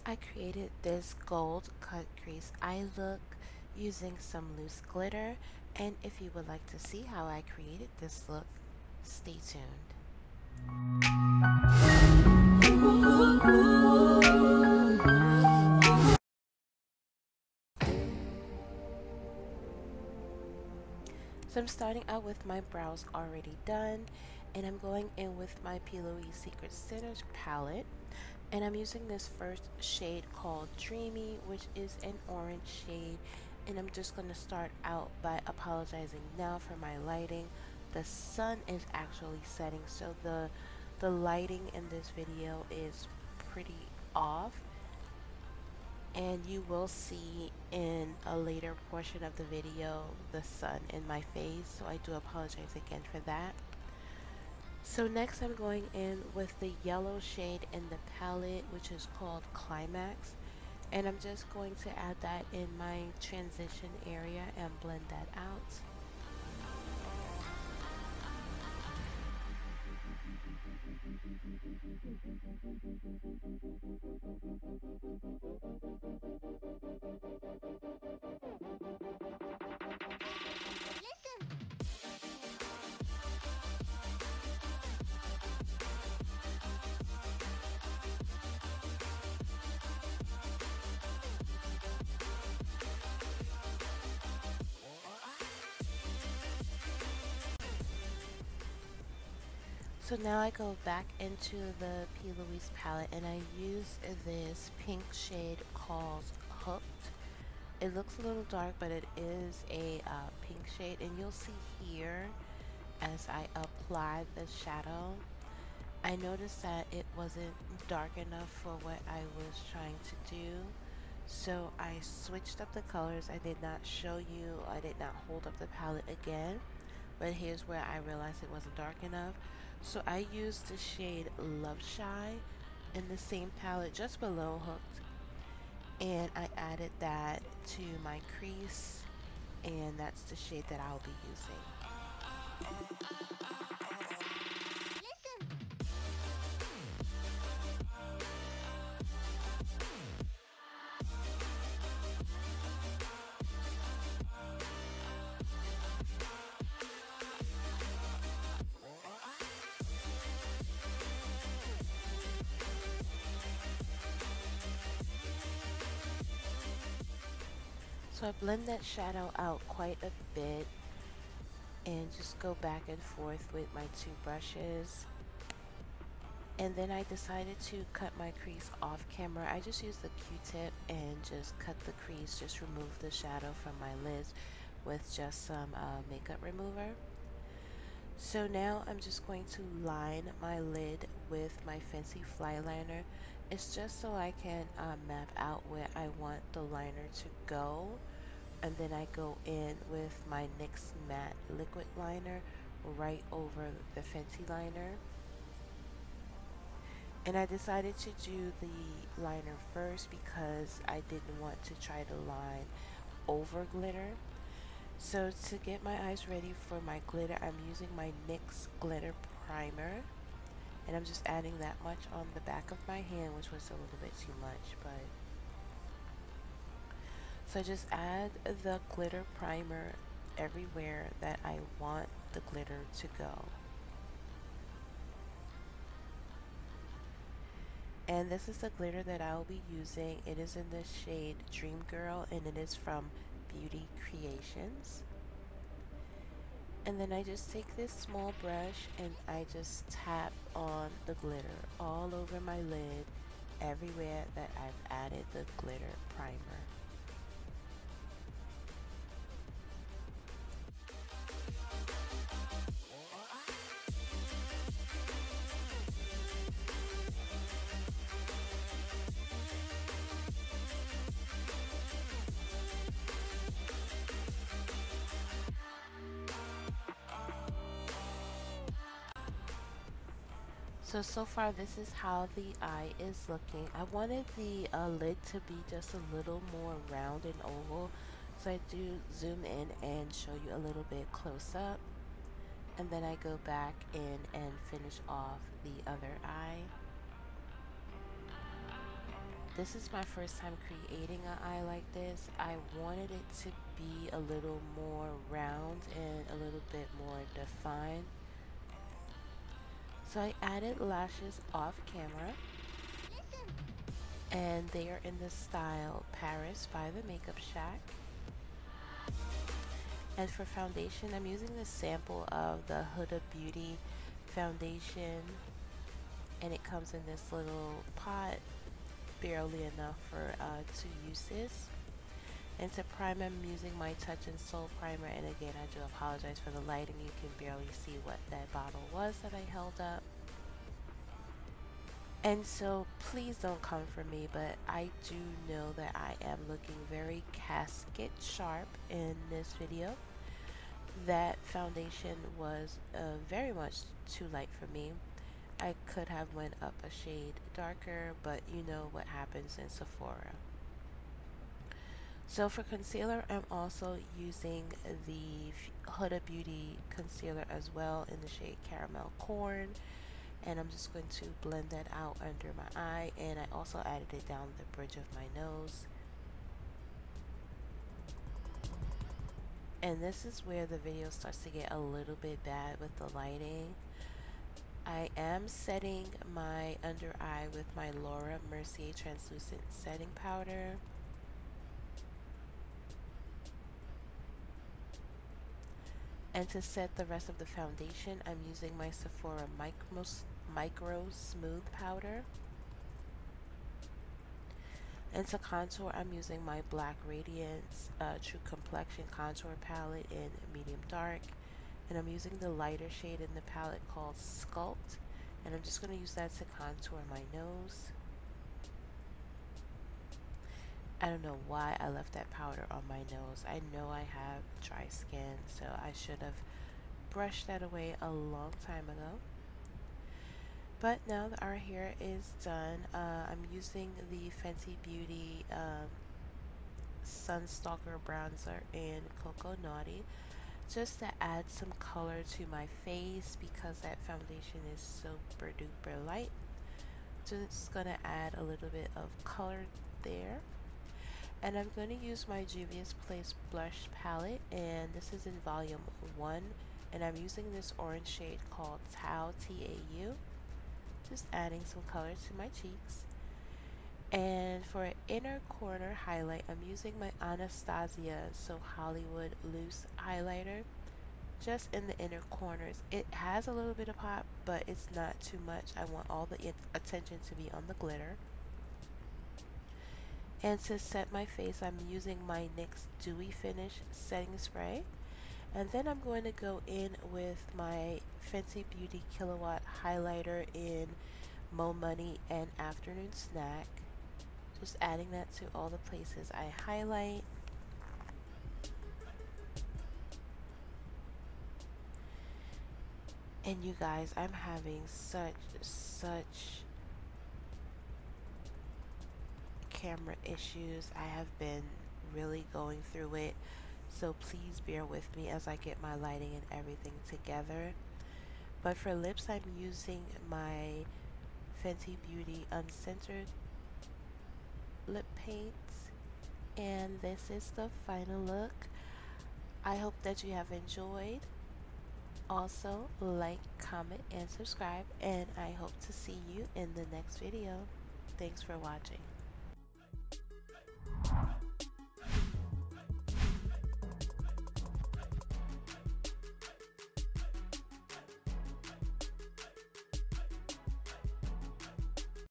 I created this gold cut crease eye look using some loose glitter, and if you would like to see how I created this look, stay tuned. So I'm starting out with my brows already done, and I'm going in with my Plouise Secret Sinners palette. And I'm using this first shade called Dreamy, which is an orange shade. And I'm just going to start out by apologizing now for my lighting. The sun is actually setting, so the lighting in this video is pretty off. And you will see in a later portion of the video the sun in my face, so I do apologize again for that. So next I'm going in with the yellow shade in the palette, which is called Climax, and I'm just going to add that in my transition area and blend that out. So now I go back into the P. Louise palette and I use this pink shade called Hooked. It looks a little dark, but it is a pink shade, and you'll see here as I apply the shadow, I noticed that it wasn't dark enough for what I was trying to do. So I switched up the colors. I did not show you, I did not hold up the palette again, but here's where I realized it wasn't dark enough. So I used the shade Love Shy in the same palette just below Hooked, and I added that to my crease, and that's the shade that I'll be using. So I blend that shadow out quite a bit and just go back and forth with my two brushes. And then I decided to cut my crease off camera. I just used the Q-tip and just cut the crease, just remove the shadow from my lids with just some makeup remover. So now I'm just going to line my lid with my Fenty Flyliner. It's just so I can map out where I want the liner to go. And then I go in with my NYX Matte Liquid Liner right over the Fenty liner. And I decided to do the liner first because I didn't want to try to line over glitter. So to get my eyes ready for my glitter, I'm using my NYX Glitter Primer. And I'm just adding that much on the back of my hand, which was a little bit too much, but... So just add the glitter primer everywhere that I want the glitter to go. And this is the glitter that I'll be using. It is in the shade Dream Girl, and it is from Beauty Creations. And then I just take this small brush and I just tap on the glitter all over my lid, everywhere that I've added the glitter primer. So far this is how the eye is looking. I wanted the lid to be just a little more round and oval, so I do zoom in and show you a little bit close up, and then I go back in and finish off the other eye. This is my first time creating an eye like this. I wanted it to be a little more round and a little bit more defined. So I added lashes off camera, and they are in the style Paris by the Makeup Shack. And for foundation, I'm using this sample of the Huda Beauty foundation, and it comes in this little pot, barely enough for 2 uses. And to prime, I'm using my Touch and Soul primer, and again, I do apologize for the lighting. You can barely see what that bottle was that I held up. And so please don't come for me, but I do know that I am looking very casket sharp in this video. That foundation was very much too light for me. I could have went up a shade darker, but you know what happens in Sephora. So for concealer, I'm also using the Huda Beauty concealer as well in the shade Caramel Corn. And I'm just going to blend that out under my eye, and I also added it down the bridge of my nose. And this is where the video starts to get a little bit bad with the lighting. I am setting my under eye with my Laura Mercier translucent setting powder. And to set the rest of the foundation, I'm using my Sephora Micro Smooth Powder. And to contour, I'm using my Black Radiance True Complexion Contour Palette in medium dark. And I'm using the lighter shade in the palette called Sculpt. And I'm just going to use that to contour my nose. I don't know why I left that powder on my nose. I know I have dry skin, so I should have brushed that away a long time ago. But now that our hair is done, I'm using the Fenty Beauty Sunstalker Bronzer in Coco Naughty just to add some color to my face because that foundation is super duper light. Just gonna add a little bit of color there. And I'm going to use my Juvias Place Blush Palette, and this is in volume 1, and I'm using this orange shade called Tau, T-A-U. Just adding some color to my cheeks. And for an inner corner highlight, I'm using my Anastasia So Hollywood Loose Highlighter, just in the inner corners. It has a little bit of pop, but it's not too much. I want all the attention to be on the glitter. And to set my face, I'm using my NYX Dewy Finish setting spray. And then I'm going to go in with my Fenty Beauty Killawatt highlighter in Mo Money and Afternoon Snack. Just adding that to all the places I highlight. And you guys, I'm having such camera issues. I have been really going through it, so please bear with me as I get my lighting and everything together. But for lips, I'm using my Fenty Beauty Uncensored lip paints, and this is the final look. I hope that you have enjoyed. Also, like, comment, and subscribe, and I hope to see you in the next video. Thanks for watching.